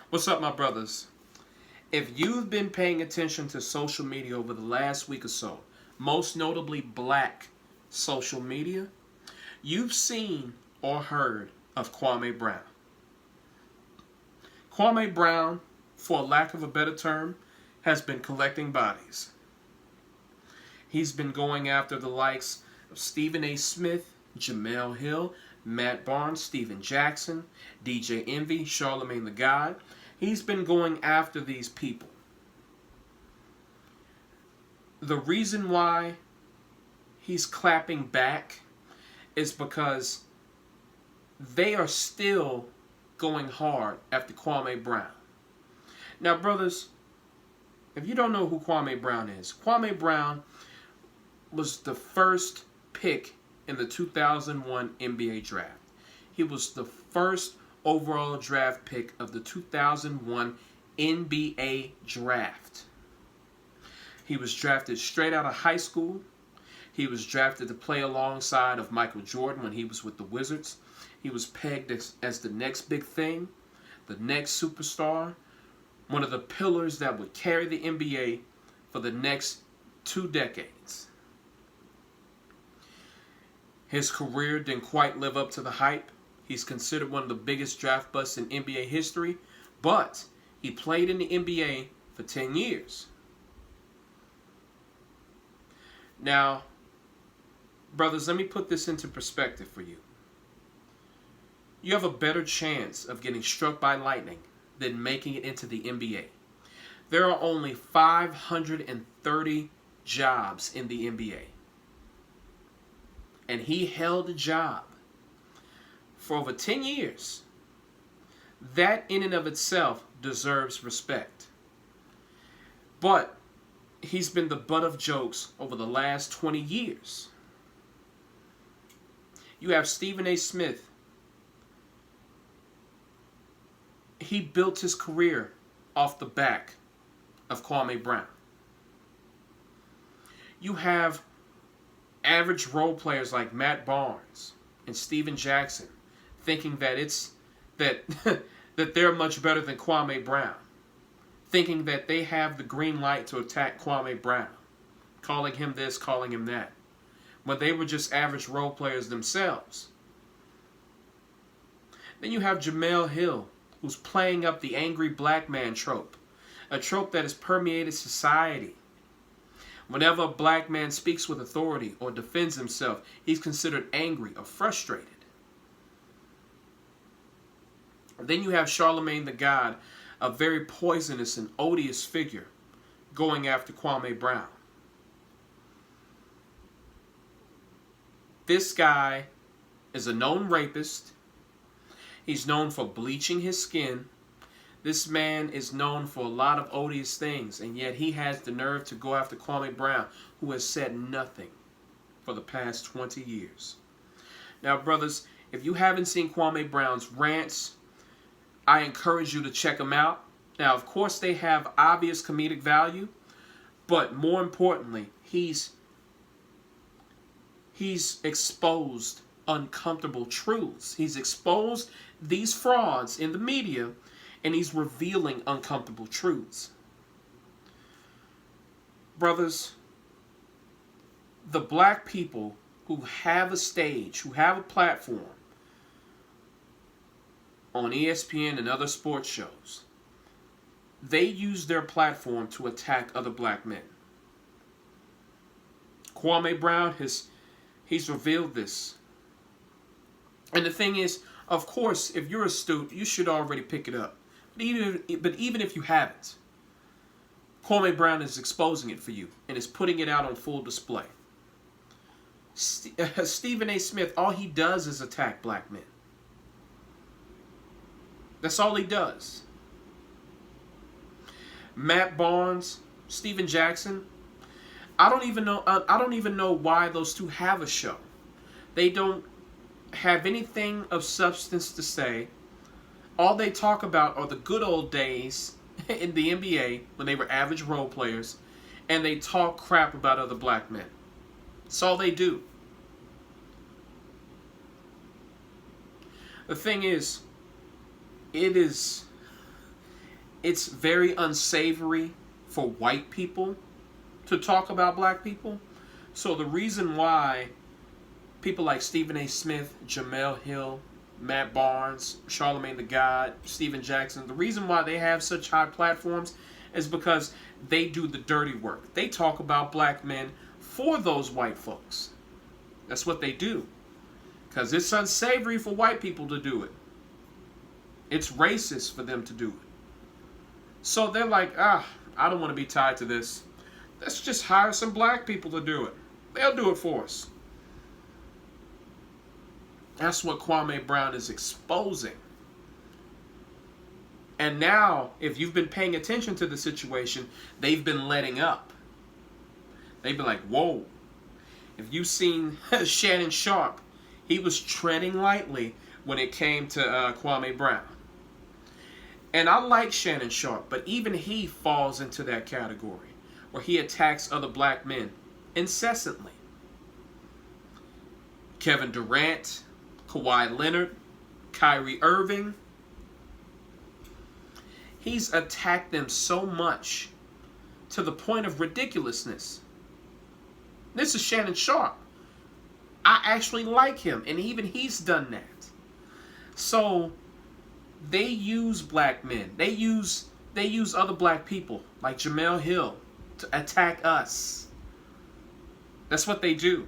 What's up, my brothers? If you've been paying attention to social media over the last week or so, most notably black social media, you've seen or heard of Kwame Brown. Kwame Brown, for lack of a better term, has been collecting bodies. He's been going after the likes of Stephen A. Smith, Jamel Hill, Matt Barnes, Steven Jackson, DJ Envy, Charlemagne the God. He's been going after these people. The reason why he's clapping back is because they are still going hard after Kwame Brown. Now, brothers, if you don't know who Kwame Brown is, Kwame Brown was the first pick in the 2001 NBA draft. He was the first overall draft pick of the 2001 NBA draft. He was drafted straight out of high school. He was drafted to play alongside of Michael Jordan when he was with the Wizards. He was pegged as the next big thing, the next superstar, one of the pillars that would carry the NBA for the next 2 decades. His career didn't quite live up to the hype. He's considered one of the biggest draft busts in NBA history, but he played in the NBA for 10 years. Now, brothers, let me put this into perspective for you. You have a better chance of getting struck by lightning than making it into the NBA. There are only 530 jobs in the NBA. And he held a job for over 10 years. That in and of itself deserves respect. But he's been the butt of jokes over the last 20 years. You have Stephen A. Smith. He built his career off the back of Kwame Brown. You have average role players like Matt Barnes and Steven Jackson thinking that they're much better than Kwame Brown, thinking that they have the green light to attack Kwame Brown, calling him this, calling him that, when they were just average role players themselves. Then you have Jamel Hill, who's playing up the angry black man trope, a trope that has permeated society. Whenever a black man speaks with authority or defends himself, he's considered angry or frustrated. Then you have Charlemagne the God, a very poisonous and odious figure, going after Kwame Brown. This guy is a known rapist. He's known for bleaching his skin. This man is known for a lot of odious things, and yet he has the nerve to go after Kwame Brown, who has said nothing for the past 20 years. Now, brothers, if you haven't seen Kwame Brown's rants, I encourage you to check them out. Now, of course, they have obvious comedic value, but more importantly, he's exposed uncomfortable truths. He's exposed these frauds in the media, and he's revealing uncomfortable truths. Brothers, the black people who have a stage, who have a platform on ESPN and other sports shows, they use their platform to attack other black men. Kwame Brown, he's revealed this. And the thing is, of course, if you're astute, you should already pick it up. But even if you haven't, Kwame Brown is exposing it for you and is putting it out on full display. Stephen A. Smith, all he does is attack black men. That's all he does. Matt Barnes, Steven Jackson, I don't even know why those two have a show. They don't have anything of substance to say. All they talk about are the good old days in the NBA when they were average role players, and they talk crap about other black men. That's all they do. The thing is, it is, it's very unsavory for white people to talk about black people. So the reason why people like Stephen A. Smith, Jamel Hill, Matt Barnes, Charlemagne the God, Steven Jackson, the reason why they have such high platforms is because they do the dirty work. They talk about black men for those white folks. That's what they do. Because it's unsavory for white people to do it. It's racist for them to do it. So they're like, I don't want to be tied to this. Let's just hire some black people to do it. They'll do it for us. That's what Kwame Brown is exposing. And now, if you've been paying attention to the situation, they've been letting up. They've been like, whoa. If you've seen Shannon Sharpe, he was treading lightly when it came to Kwame Brown. And I like Shannon Sharpe, but even he falls into that category where he attacks other black men incessantly. Kevin Durant, Kawhi Leonard, Kyrie Irving. He's attacked them so much to the point of ridiculousness. This is Shannon Sharpe. I actually like him, and even he's done that. So they use black men. They use other black people like Jamel Hill to attack us. That's what they do.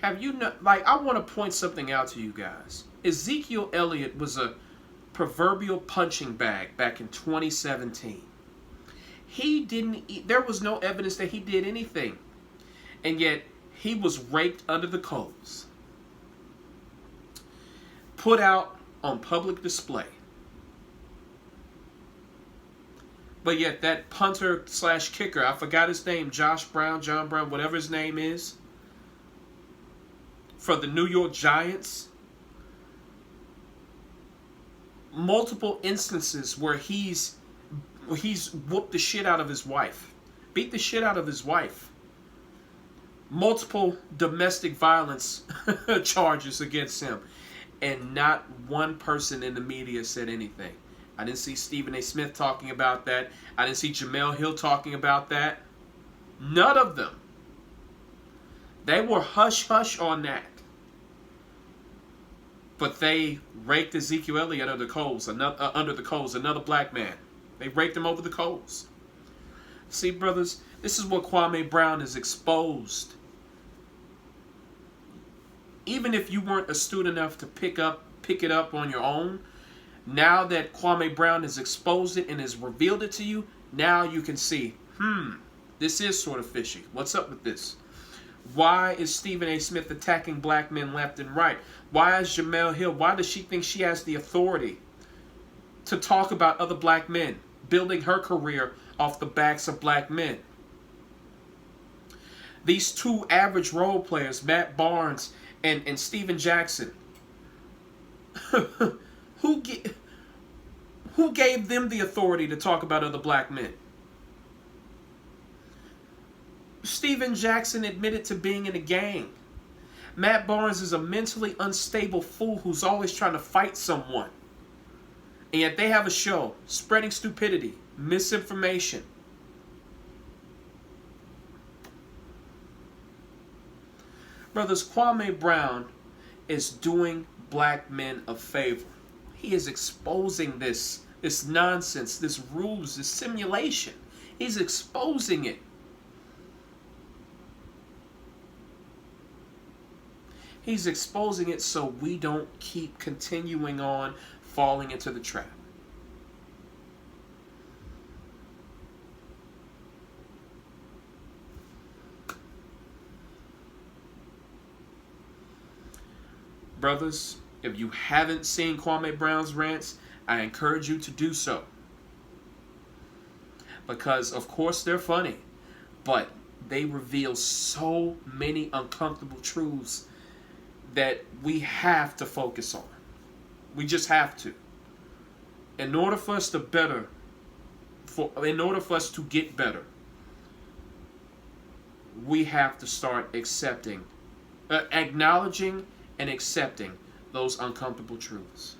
Have you know? Like, I want to point something out to you guys. Ezekiel Elliott was a proverbial punching bag back in 2017. There was no evidence that he did anything, and yet he was raked under the coals, put out on public display. But yet that punter slash kicker, I forgot his name, John Brown, whatever his name is, for the New York Giants, multiple instances where he's whooped the shit out of his wife, beat the shit out of his wife. Multiple domestic violence charges against him. And not one person in the media said anything. I didn't see Stephen A. Smith talking about that. I didn't see Jamel Hill talking about that. None of them. They were hush-hush on that. But they raked Ezekiel Elliott under the coals, another black man. They raked him over the coals. See, brothers, this is what Kwame Brown has exposed. Even if you weren't astute enough to pick it up on your own, now that Kwame Brown has exposed it and has revealed it to you, now you can see, this is sort of fishy. What's up with this? Why is Stephen A. Smith attacking black men left and right? Why is Jamel Hill, why does she think she has the authority to talk about other black men, building her career off the backs of black men? These two average role players, Matt Barnes and Steven Jackson, who gave them the authority to talk about other black men? Steven Jackson admitted to being in a gang. Matt Barnes is a mentally unstable fool who's always trying to fight someone. And yet they have a show spreading stupidity, misinformation. Brothers, Kwame Brown is doing black men a favor. He is exposing this nonsense, this ruse, this simulation. He's exposing it. He's exposing it so we don't keep continuing on falling into the trap. Brothers, if you haven't seen Kwame Brown's rants, I encourage you to do so. Because, of course, they're funny, but they reveal so many uncomfortable truths that we have to focus on. We just have to. In order for us to get better, we have to start acknowledging and accepting those uncomfortable truths.